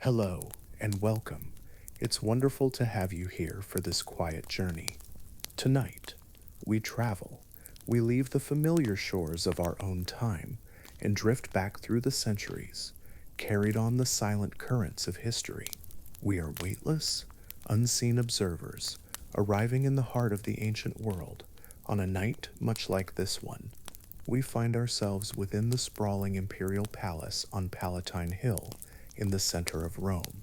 Hello and welcome. It's wonderful to have you here for this quiet journey. Tonight, we travel. We leave the familiar shores of our own time and drift back through the centuries, carried on the silent currents of history. We are weightless, unseen observers, arriving in the heart of the ancient world on a night much like this one. We find ourselves within the sprawling imperial palace on Palatine Hill in the center of Rome.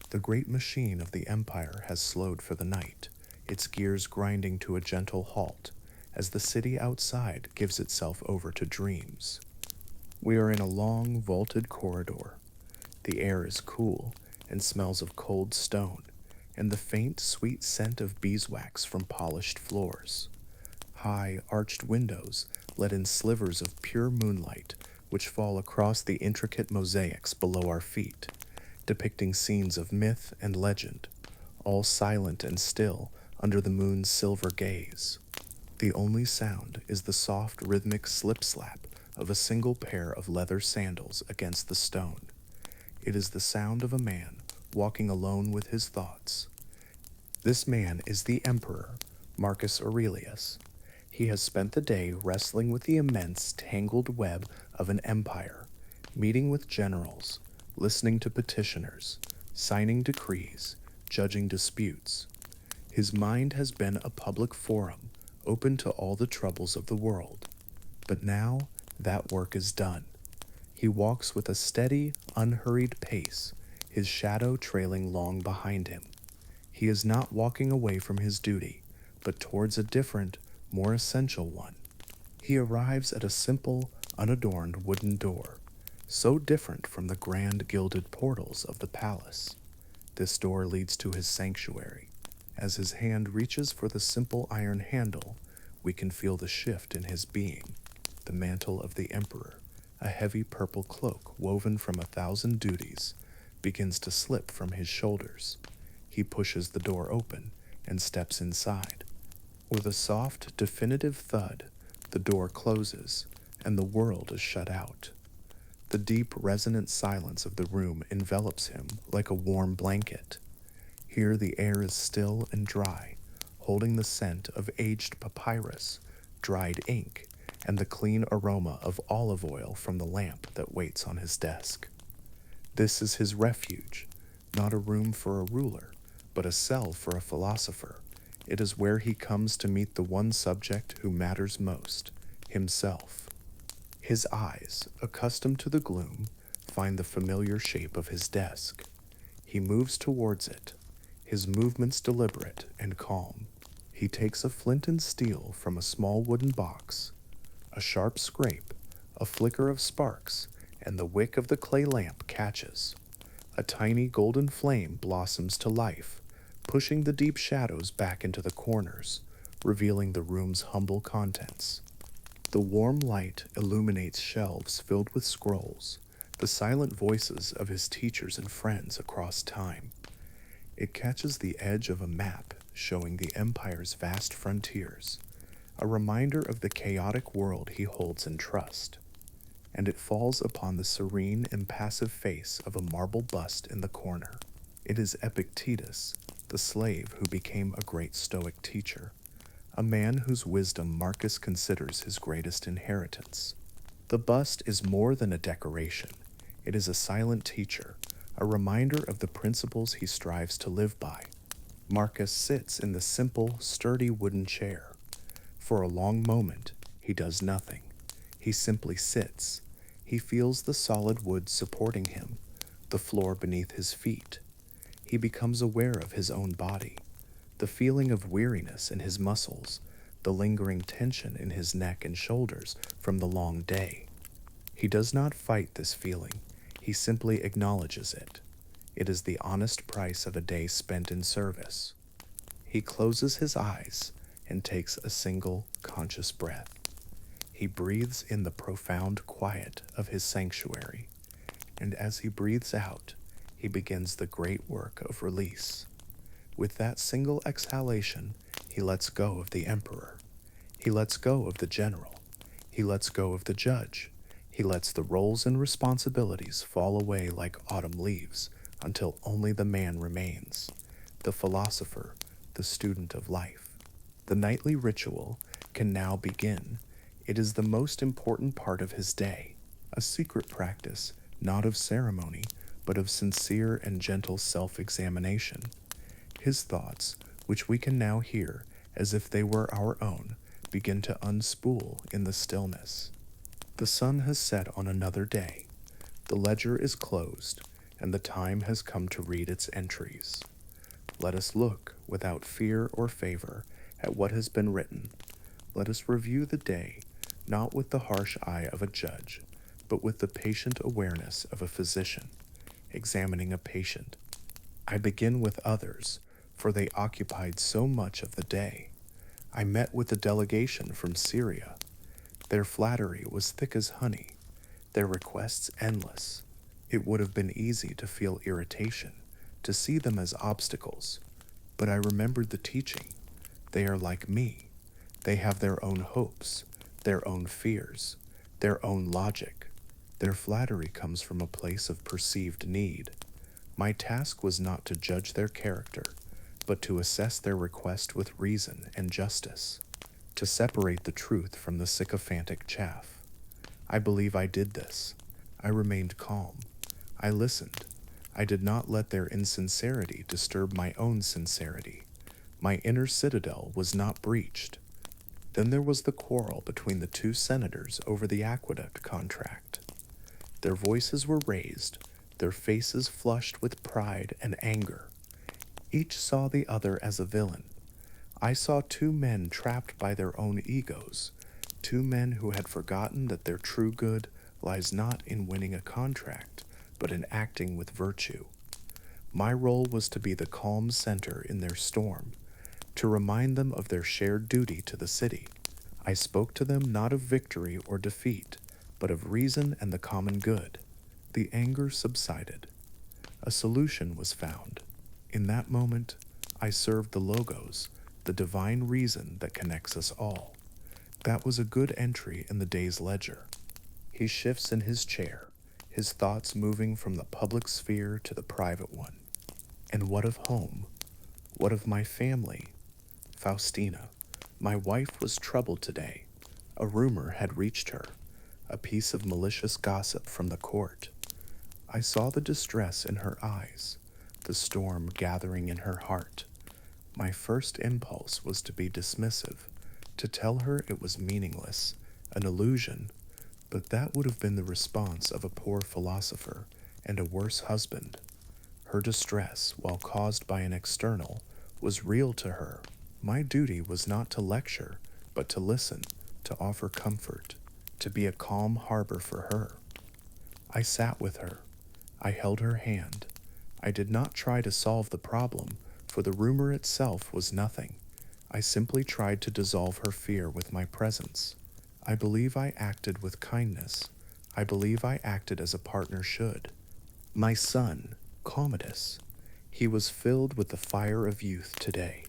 The great machine of the empire has slowed for the night, its gears grinding to a gentle halt as the city outside gives itself over to dreams. We are in a long, vaulted corridor. The air is cool and smells of cold stone, and the faint, sweet scent of beeswax from polished floors. High, arched windows let in slivers of pure moonlight which fall across the intricate mosaics below our feet, depicting scenes of myth and legend, all silent and still under the moon's silver gaze. The only sound is the soft rhythmic slip-slap of a single pair of leather sandals against the stone. It is the sound of a man walking alone with his thoughts. This man is the Emperor Marcus Aurelius. He has spent the day wrestling with the immense, tangled web of an empire, meeting with generals, listening to petitioners, signing decrees, judging disputes. His mind has been a public forum, open to all the troubles of the world. But now that work is done. He walks with a steady, unhurried pace, his shadow trailing long behind him. He is not walking away from his duty, but towards a different, more essential one. He arrives at a simple, unadorned wooden door, so different from the grand gilded portals of the palace. This door leads to his sanctuary. As his hand reaches for the simple iron handle, we can feel the shift in his being. The mantle of the emperor, a heavy purple cloak woven from 1,000 duties, begins to slip from his shoulders. He pushes the door open and steps inside. With a soft, definitive thud, the door closes, and the world is shut out. The deep, resonant silence of the room envelops him like a warm blanket. Here the air is still and dry, holding the scent of aged papyrus, dried ink, and the clean aroma of olive oil from the lamp that waits on his desk. This is his refuge, not a room for a ruler, but a cell for a philosopher. It is where he comes to meet the one subject who matters most, himself. His eyes, accustomed to the gloom, find the familiar shape of his desk. He moves towards it, his movements deliberate and calm. He takes a flint and steel from a small wooden box. A sharp scrape, a flicker of sparks, and the wick of the clay lamp catches. A tiny golden flame blossoms to life, pushing the deep shadows back into the corners, revealing the room's humble contents. The warm light illuminates shelves filled with scrolls, the silent voices of his teachers and friends across time. It catches the edge of a map showing the empire's vast frontiers, a reminder of the chaotic world he holds in trust. And it falls upon the serene, impassive face of a marble bust in the corner. It is Epictetus, the slave who became a great Stoic teacher, a man whose wisdom Marcus considers his greatest inheritance. The bust is more than a decoration. It is a silent teacher, a reminder of the principles he strives to live by. Marcus sits in the simple, sturdy wooden chair. For a long moment, he does nothing. He simply sits. He feels the solid wood supporting him, the floor beneath his feet. He becomes aware of his own body, the feeling of weariness in his muscles, the lingering tension in his neck and shoulders from the long day. He does not fight this feeling. He simply acknowledges it. It is the honest price of a day spent in service. He closes his eyes and takes a single conscious breath. He breathes in the profound quiet of his sanctuary, and as he breathes out, he begins the great work of release. With that single exhalation, he lets go of the emperor. He lets go of the general. He lets go of the judge. He lets the roles and responsibilities fall away like autumn leaves, until only the man remains, the philosopher, the student of life. The nightly ritual can now begin. It is the most important part of his day, a secret practice, not of ceremony, but of sincere and gentle self-examination. His thoughts, which we can now hear as if they were our own, begin to unspool in the stillness. The sun has set on another day. The ledger is closed, and the time has come to read its entries. Let us look, without fear or favor, at what has been written. Let us review the day, not with the harsh eye of a judge, but with the patient awareness of a physician, examining a patient. I begin with others, for they occupied so much of the day. I met with a delegation from Syria. Their flattery was thick as honey, their requests endless. It would have been easy to feel irritation, to see them as obstacles, but I remembered the teaching. They are like me. They have their own hopes, their own fears, their own logic. Their flattery comes from a place of perceived need. My task was not to judge their character, but to assess their request with reason and justice, to separate the truth from the sycophantic chaff. I believe I did this. I remained calm. I listened. I did not let their insincerity disturb my own sincerity. My inner citadel was not breached. Then there was the quarrel between the two senators over the aqueduct contract. Their voices were raised, their faces flushed with pride and anger. Each saw the other as a villain. I saw two men trapped by their own egos, two men who had forgotten that their true good lies not in winning a contract, but in acting with virtue. My role was to be the calm center in their storm, to remind them of their shared duty to the city. I spoke to them not of victory or defeat, but of reason and the common good. The anger subsided. A solution was found. In that moment, I served the logos, the divine reason that connects us all. That was a good entry in the day's ledger. He shifts in his chair, his thoughts moving from the public sphere to the private one. And what of home? What of my family? Faustina, my wife, was troubled today. A rumor had reached her, a piece of malicious gossip from the court. I saw the distress in her eyes, the storm gathering in her heart. My first impulse was to be dismissive, to tell her it was meaningless, an illusion, but that would have been the response of a poor philosopher and a worse husband. Her distress, while caused by an external, was real to her. My duty was not to lecture, but to listen, to offer comfort, to be a calm harbor for her. I sat with her. I held her hand. I did not try to solve the problem, for the rumor itself was nothing. I simply tried to dissolve her fear with my presence. I believe I acted with kindness. I believe I acted as a partner should. My son, Commodus, he was filled with the fire of youth today.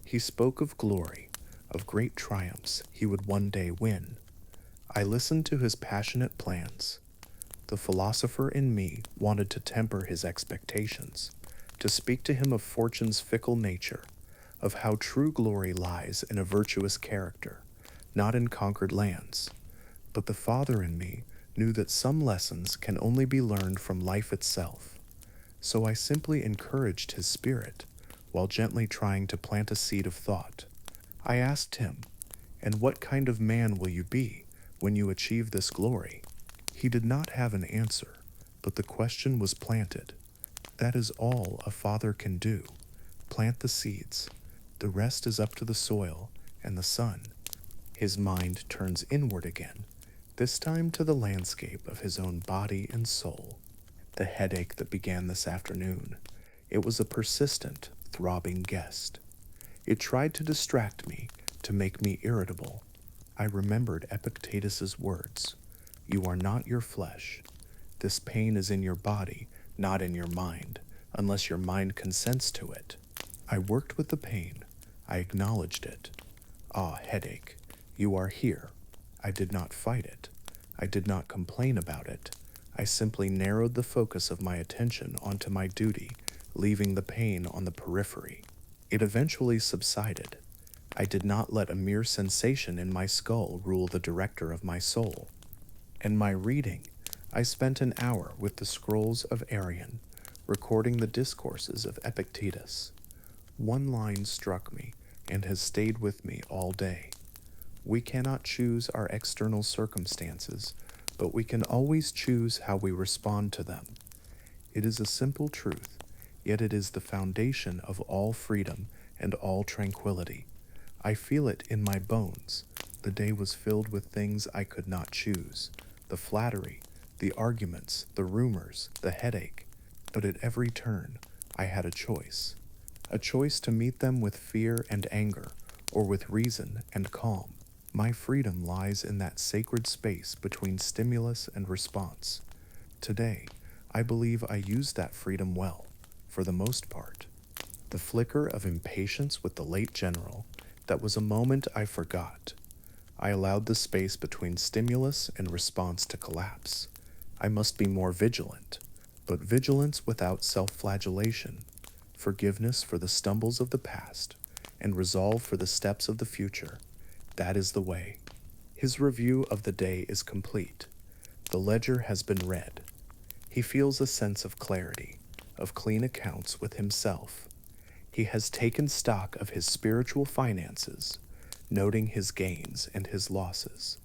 He spoke of glory, of great triumphs he would one day win. I listened to his passionate plans. The philosopher in me wanted to temper his expectations, to speak to him of fortune's fickle nature, of how true glory lies in a virtuous character, not in conquered lands. But the father in me knew that some lessons can only be learned from life itself. So I simply encouraged his spirit, while gently trying to plant a seed of thought. I asked him, "And what kind of man will you be when you achieve this glory?" He did not have an answer, but the question was planted. That is all a father can do, plant the seeds. The rest is up to the soil and the sun. His mind turns inward again, this time to the landscape of his own body and soul. The headache that began this afternoon, it was a persistent, throbbing guest. It tried to distract me, to make me irritable. I remembered Epictetus's words, "You are not your flesh. This pain is in your body, not in your mind, unless your mind consents to it." I worked with the pain. I acknowledged it. "Ah, headache, you are here." I did not fight it. I did not complain about it. I simply narrowed the focus of my attention onto my duty, leaving the pain on the periphery. It eventually subsided. I did not let a mere sensation in my skull rule the director of my soul. In my reading, I spent an hour with the scrolls of Arrian, recording the discourses of Epictetus. One line struck me and has stayed with me all day. We cannot choose our external circumstances, but we can always choose how we respond to them. It is a simple truth, yet it is the foundation of all freedom and all tranquility. I feel it in my bones. The day was filled with things I could not choose. The flattery, the arguments, the rumors, the headache. But at every turn, I had a choice. A choice to meet them with fear and anger, or with reason and calm. My freedom lies in that sacred space between stimulus and response. Today, I believe I used that freedom well, for the most part. The flicker of impatience with the late general, that was a moment I forgot. I allowed the space between stimulus and response to collapse. I must be more vigilant, but vigilance without self-flagellation, forgiveness for the stumbles of the past, and resolve for the steps of the future. That is the way. His review of the day is complete. The ledger has been read. He feels a sense of clarity, of clean accounts with himself. He has taken stock of his spiritual finances, noting his gains and his losses.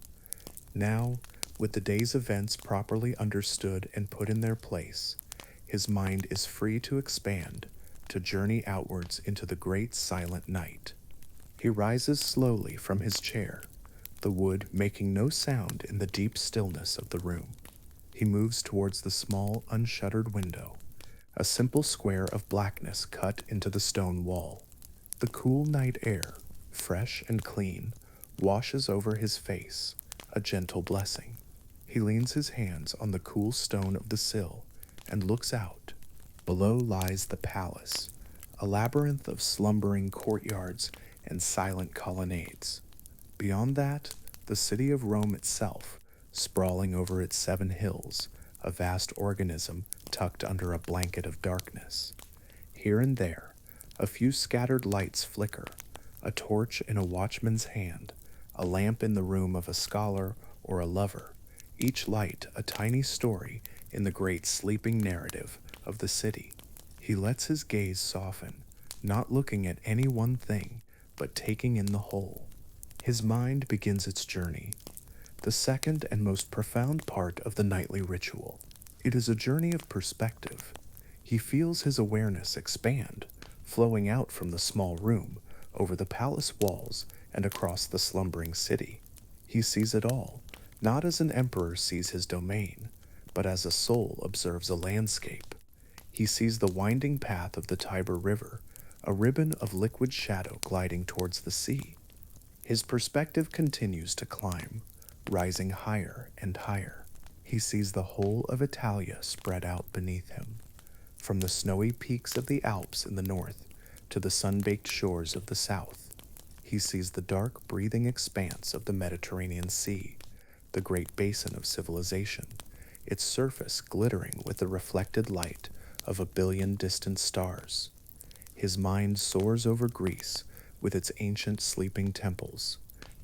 Now, with the day's events properly understood and put in their place, his mind is free to expand, to journey outwards into the great silent night. He rises slowly from his chair, the wood making no sound in the deep stillness of the room. He moves towards the small, unshuttered window, a simple square of blackness cut into the stone wall. The cool night air, fresh and clean, washes over his face, a gentle blessing. He leans his hands on the cool stone of the sill and looks out. Below lies the palace, a labyrinth of slumbering courtyards and silent colonnades. Beyond that, the city of Rome itself, sprawling over its 7 hills, a vast organism tucked under a blanket of darkness. Here and there, a few scattered lights flicker, a torch in a watchman's hand, a lamp in the room of a scholar or a lover, each light a tiny story in the great sleeping narrative of the city. He lets his gaze soften, not looking at any one thing, but taking in the whole. His mind begins its journey, the second and most profound part of the nightly ritual. It is a journey of perspective. He feels his awareness expand, flowing out from the small room, over the palace walls, and across the slumbering city. He sees it all, not as an emperor sees his domain, but as a soul observes a landscape. He sees the winding path of the Tiber River, a ribbon of liquid shadow gliding towards the sea. His perspective continues to climb, rising higher and higher. He sees the whole of Italia spread out beneath him, from the snowy peaks of the Alps in the north to the sun-baked shores of the south. He sees the dark, breathing expanse of the Mediterranean Sea, the great basin of civilization, its surface glittering with the reflected light of a billion distant stars. His mind soars over Greece with its ancient sleeping temples.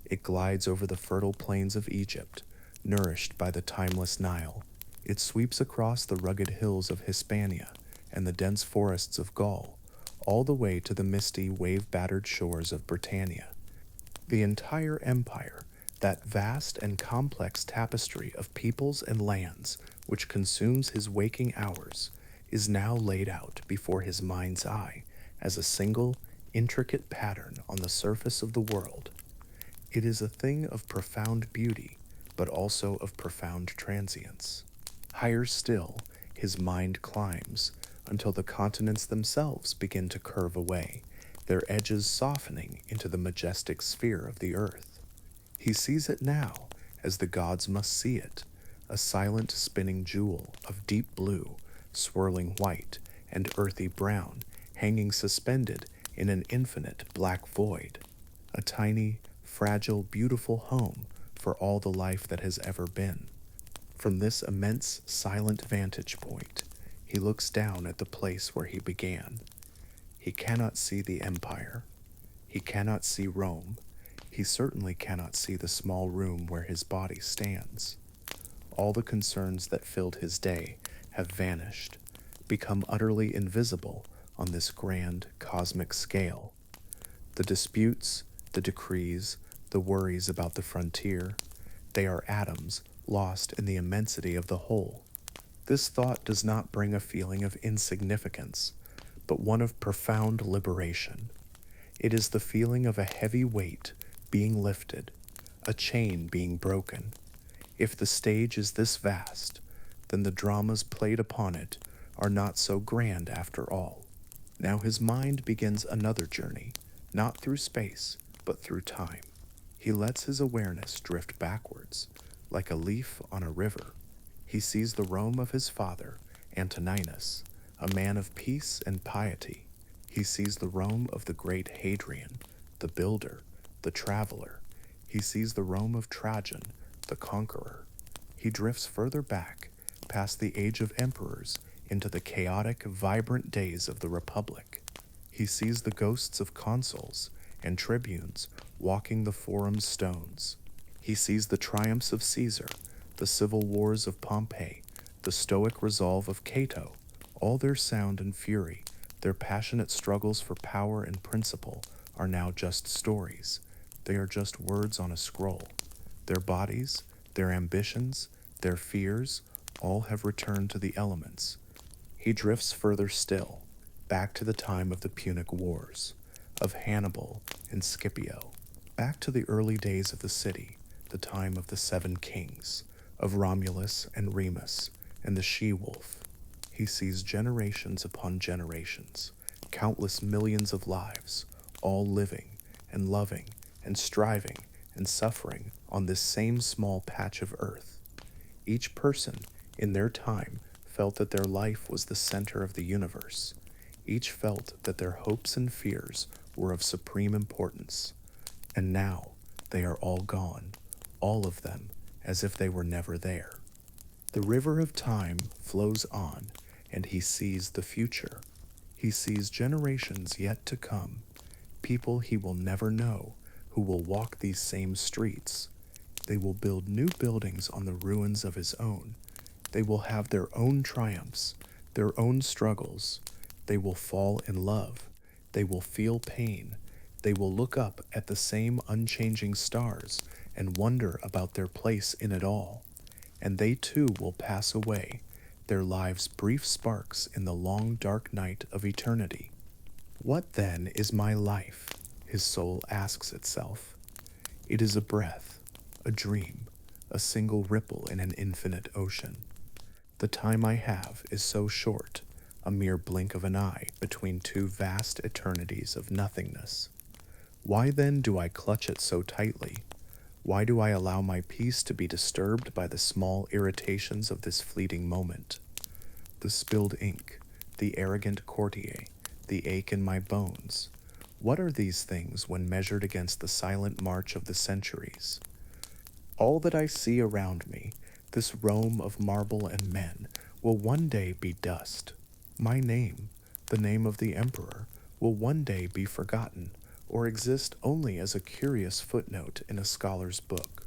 It glides over the fertile plains of Egypt, nourished by the timeless Nile. It sweeps across the rugged hills of Hispania and the dense forests of Gaul, all the way to the misty, wave-battered shores of Britannia. The entire empire, that vast and complex tapestry of peoples and lands which consumes his waking hours, is now laid out before his mind's eye as a single, intricate pattern on the surface of the world. It is a thing of profound beauty, but also of profound transience. Higher still, his mind climbs, until the continents themselves begin to curve away, their edges softening into the majestic sphere of the earth. He sees it now, as the gods must see it, a silent spinning jewel of deep blue, swirling white, and earthy brown, hanging suspended in an infinite black void. A tiny, fragile, beautiful home for all the life that has ever been. From this immense, silent vantage point, he looks down at the place where he began. He cannot see the empire. He cannot see Rome. He certainly cannot see the small room where his body stands. All the concerns that filled his day have vanished, become utterly invisible on this grand cosmic scale. The disputes, the decrees, the worries about the frontier, they are atoms lost in the immensity of the whole. This thought does not bring a feeling of insignificance, but one of profound liberation. It is the feeling of a heavy weight being lifted, a chain being broken. If the stage is this vast, then the dramas played upon it are not so grand after all. Now his mind begins another journey, not through space, but through time. He lets his awareness drift backwards, like a leaf on a river. He sees the Rome of his father, Antoninus, a man of peace and piety. He sees the Rome of the great Hadrian, the builder, the traveler. He sees the Rome of Trajan, the conqueror. He drifts further back, past the age of emperors, into the chaotic, vibrant days of the Republic. He sees the ghosts of consuls and tribunes walking the forum's stones. He sees the triumphs of Caesar, the civil wars of Pompey, the stoic resolve of Cato. All their sound and fury, their passionate struggles for power and principle are now just stories. They are just words on a scroll. Their bodies, their ambitions, their fears, all have returned to the elements. He drifts further still, back to the time of the Punic Wars, of Hannibal and Scipio, back to the early days of the city, the time of the Seven Kings, of Romulus and Remus and the she-wolf. He sees generations upon generations, countless millions of lives, all living and loving and striving and suffering on this same small patch of earth. Each person, in their time, felt that their life was the center of the universe. Each felt that their hopes and fears were of supreme importance. And now they are all gone, all of them, as if they were never there. The river of time flows on, and he sees the future. He sees generations yet to come, people he will never know, who will walk these same streets. They will build new buildings on the ruins of his own. They will have their own triumphs, their own struggles. They will fall in love. They will feel pain. They will look up at the same unchanging stars and wonder about their place in it all. And they too will pass away, their lives brief sparks in the long dark night of eternity. What then is my life? His soul asks itself. It is a breath, a dream, a single ripple in an infinite ocean. The time I have is so short, a mere blink of an eye between two vast eternities of nothingness. Why then do I clutch it so tightly? Why do I allow my peace to be disturbed by the small irritations of this fleeting moment? The spilled ink, the arrogant courtier, the ache in my bones. What are these things when measured against the silent march of the centuries? All that I see around me, this Rome of marble and men, will one day be dust. My name, the name of the emperor, will one day be forgotten, or exist only as a curious footnote in a scholar's book.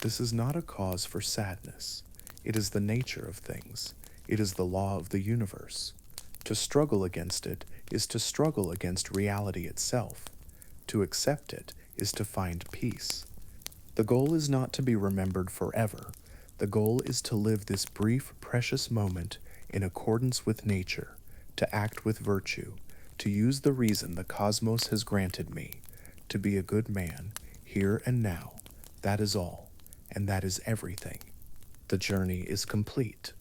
This is not a cause for sadness. It is the nature of things. It is the law of the universe. To struggle against it is to struggle against reality itself. To accept it is to find peace. The goal is not to be remembered forever. The goal is to live this brief, precious moment in accordance with nature, to act with virtue, to use the reason the cosmos has granted me, to be a good man, here and now. That is all, and that is everything. The journey is complete.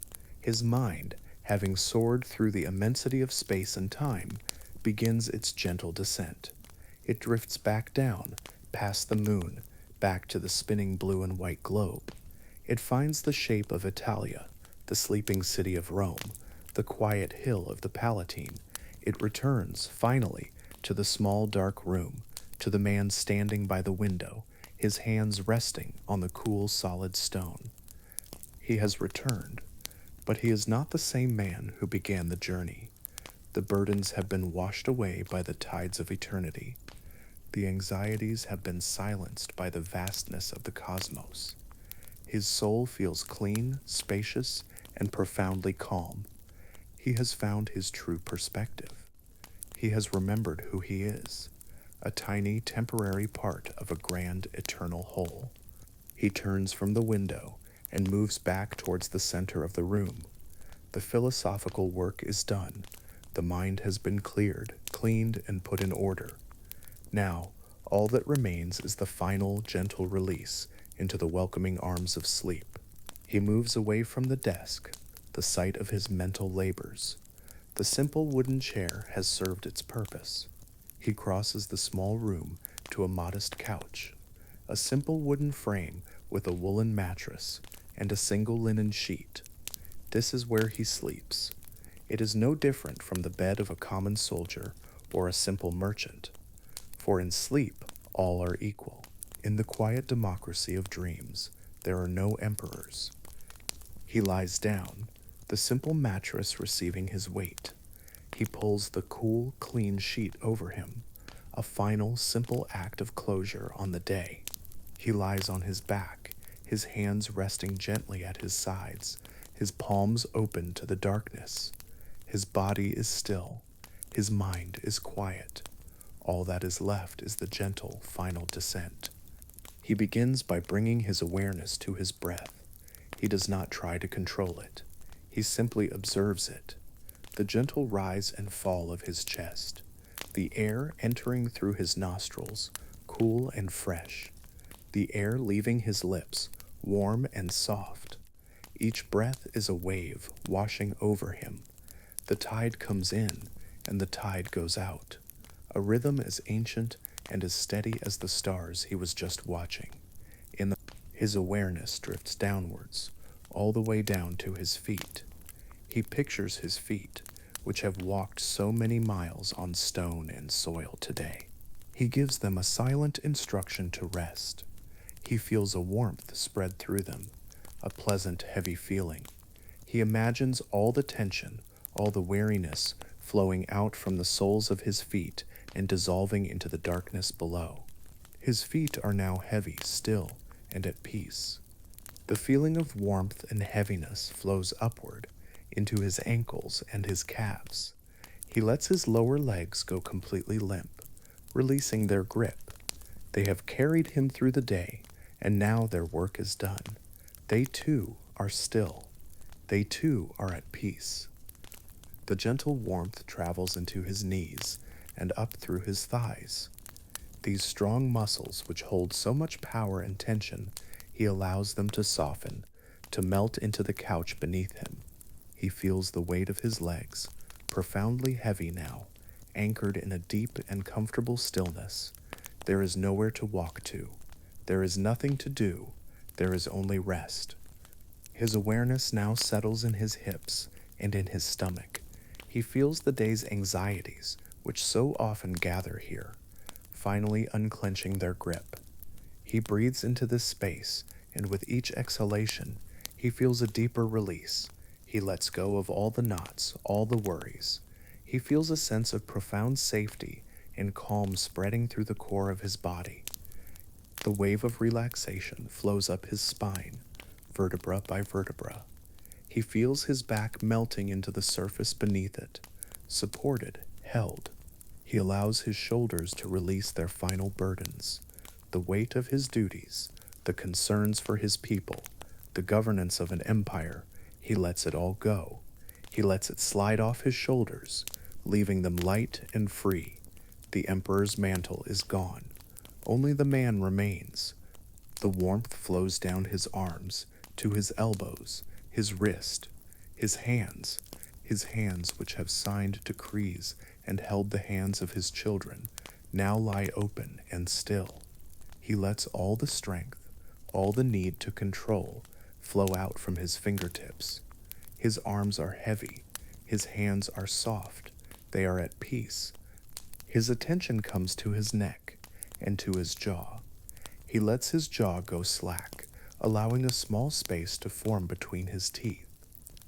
His mind, having soared through the immensity of space and time, begins its gentle descent. It drifts back down, past the moon, back to the spinning blue and white globe. It finds the shape of Italia, the sleeping city of Rome, the quiet hill of the Palatine. It returns, finally, to the small dark room, to the man standing by the window, his hands resting on the cool solid stone. He has returned, but he is not the same man who began the journey. The burdens have been washed away by the tides of eternity. The anxieties have been silenced by the vastness of the cosmos. His soul feels clean, spacious, and profoundly calm. He has found his true perspective. He has remembered who he is, a tiny temporary part of a grand eternal whole. He turns from the window and moves back towards the center of the room. The philosophical work is done. The mind has been cleared, cleaned, and put in order. Now, all that remains is the final, gentle release into the welcoming arms of sleep. He moves away from the desk, the site of his mental labors. The simple wooden chair has served its purpose. He crosses the small room to a modest couch, a simple wooden frame with a woolen mattress and a single linen sheet. This is where he sleeps. It is no different from the bed of a common soldier or a simple merchant, for in sleep all are equal. In the quiet democracy of dreams, there are no emperors. He lies down, the simple mattress receiving his weight. He pulls the cool, clean sheet over him, a final, simple act of closure on the day. He lies on his back, his hands resting gently at his sides, his palms open to the darkness. His body is still, his mind is quiet. All that is left is the gentle, final descent. He begins by bringing his awareness to his breath. He does not try to control it. He simply observes it. The gentle rise and fall of his chest. The air entering through his nostrils, cool and fresh. The air leaving his lips, warm and soft. Each breath is a wave washing over him. The tide comes in, and the tide goes out. A rhythm as ancient and as steady as the stars he was just watching. His awareness drifts downwards, all the way down to his feet. He pictures his feet, which have walked so many miles on stone and soil today. He gives them a silent instruction to rest. He feels a warmth spread through them, a pleasant, heavy feeling. He imagines all the tension, all the weariness flowing out from the soles of his feet and dissolving into the darkness below. His feet are now heavy, still, and at peace. The feeling of warmth and heaviness flows upward into his ankles and his calves. He lets his lower legs go completely limp, releasing their grip. They have carried him through the day, and now their work is done. They too are still. They too are at peace. The gentle warmth travels into his knees and up through his thighs. These strong muscles which hold so much power and tension, he allows them to soften, to melt into the couch beneath him. He feels the weight of his legs, profoundly heavy now, anchored in a deep and comfortable stillness. There is nowhere to walk to. There is nothing to do. There is only rest. His awareness now settles in his hips and in his stomach. He feels the day's anxieties, which so often gather here, finally unclenching their grip. He breathes into this space, and with each exhalation, he feels a deeper release. He lets go of all the knots, all the worries. He feels a sense of profound safety and calm spreading through the core of his body. The wave of relaxation flows up his spine, vertebra by vertebra. He feels his back melting into the surface beneath it, supported, held. He allows his shoulders to release their final burdens, the weight of his duties, the concerns for his people, the governance of an empire. He lets it all go. He lets it slide off his shoulders, leaving them light and free. The emperor's mantle is gone. Only the man remains. The warmth flows down his arms, to his elbows, his wrist, his hands which have signed decrees and held the hands of his children, now lie open and still. He lets all the strength, all the need to control, flow out from his fingertips. His arms are heavy, his hands are soft, they are at peace. His attention comes to his neck and to his jaw. He lets his jaw go slack, allowing a small space to form between his teeth.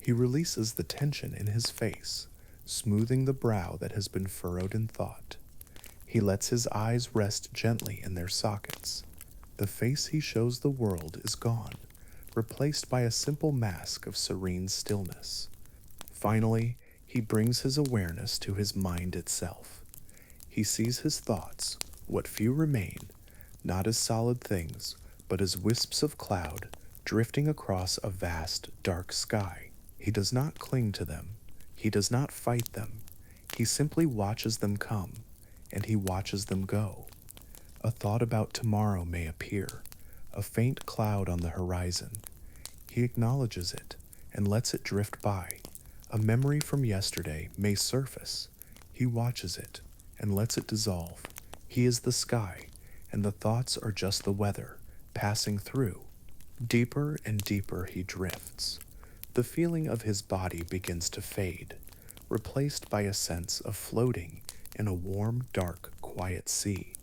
He releases the tension in his face, smoothing the brow that has been furrowed in thought. He lets his eyes rest gently in their sockets. The face he shows the world is gone, replaced by a simple mask of serene stillness. Finally, he brings his awareness to his mind itself. He sees his thoughts, what few remain, not as solid things, but as wisps of cloud drifting across a vast, dark sky. He does not cling to them. He does not fight them. He simply watches them come, and he watches them go. A thought about tomorrow may appear, a faint cloud on the horizon. He acknowledges it and lets it drift by. A memory from yesterday may surface. He watches it and lets it dissolve. He is the sky, and the thoughts are just the weather, passing through. Deeper and deeper he drifts. The feeling of his body begins to fade, replaced by a sense of floating in a warm, dark, quiet sea.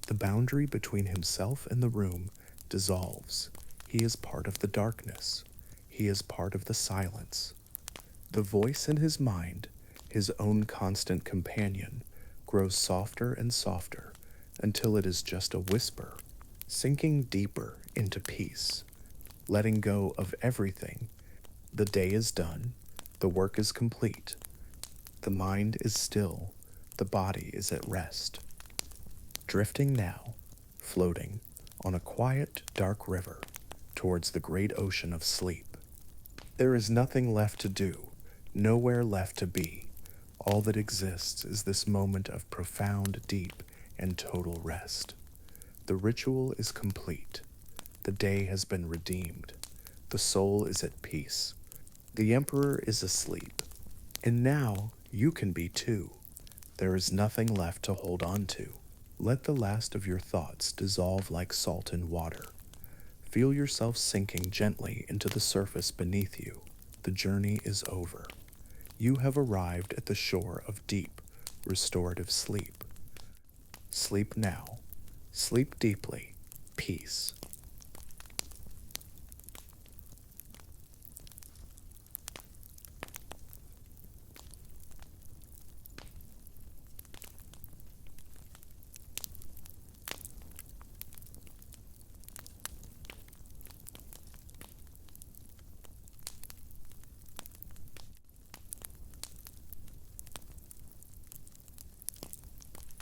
The boundary between himself and the room dissolves. He is part of the darkness. He is part of the silence. The voice in his mind, his own constant companion, grows softer and softer until it is just a whisper, sinking deeper into peace, letting go of everything. The day is done. The work is complete. The mind is still. The body is at rest. Drifting now, floating on a quiet, dark river towards the great ocean of sleep. There is nothing left to do, nowhere left to be. All that exists is this moment of profound, deep, and total rest. The ritual is complete. The day has been redeemed. The soul is at peace. The emperor is asleep. And now you can be too. There is nothing left to hold on to. Let the last of your thoughts dissolve like salt in water. Feel yourself sinking gently into the surface beneath you. The journey is over. You have arrived at the shore of deep, restorative sleep. Sleep now. Sleep deeply. Peace.